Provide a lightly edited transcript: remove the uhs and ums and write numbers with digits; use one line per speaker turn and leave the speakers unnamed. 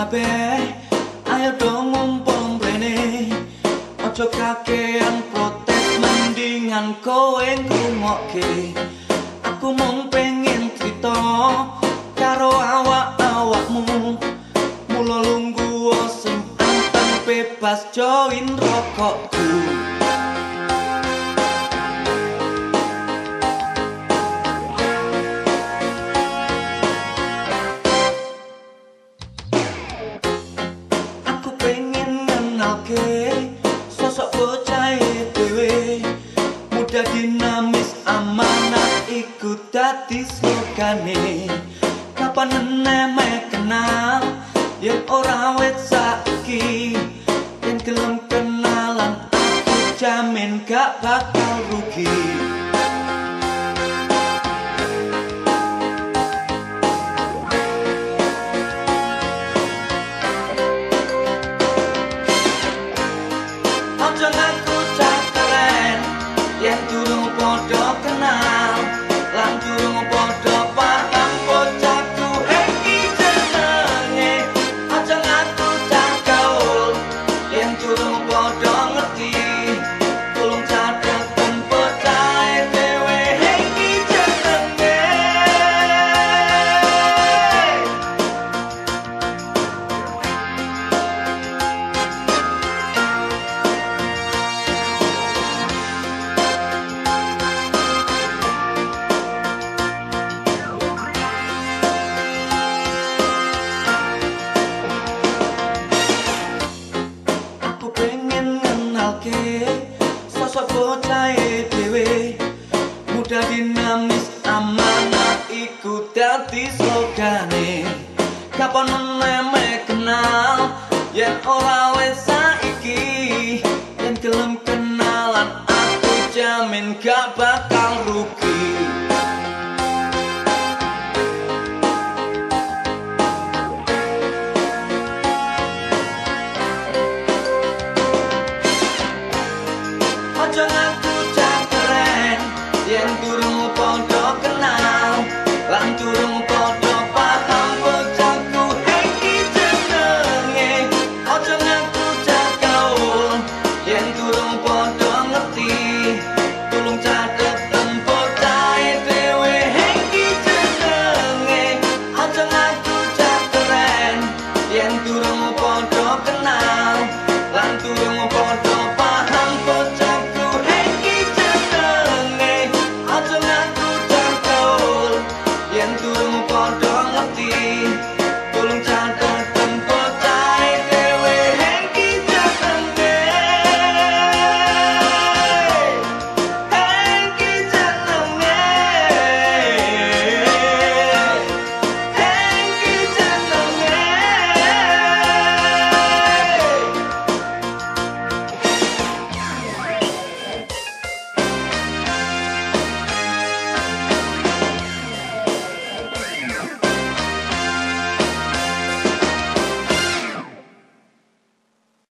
kabeh ayo dong ngumpul mrene ojo kakean protes mendingan kowe ngrungokke aku mung pengen crita karo awak-awakmu mula lungguh sing anteng bebas join rokokku. Sosok bocah dhewe muda dinamis amanah iku dadi slogane kapan meneh meh kenal yen ora wit saiki yen gelem kenalan aku jamin gak bakal rugi. Yen durung padha kenal lan durung padha paham bocahku iki jenenge aja ngaku cah gaul yen durung padha ngerti tulung catheten bocah dhewe iki jenenge. Sosok bocah dhewe muda dinamis amanah iku dadi slogane kapan meneh kenal yen ora wis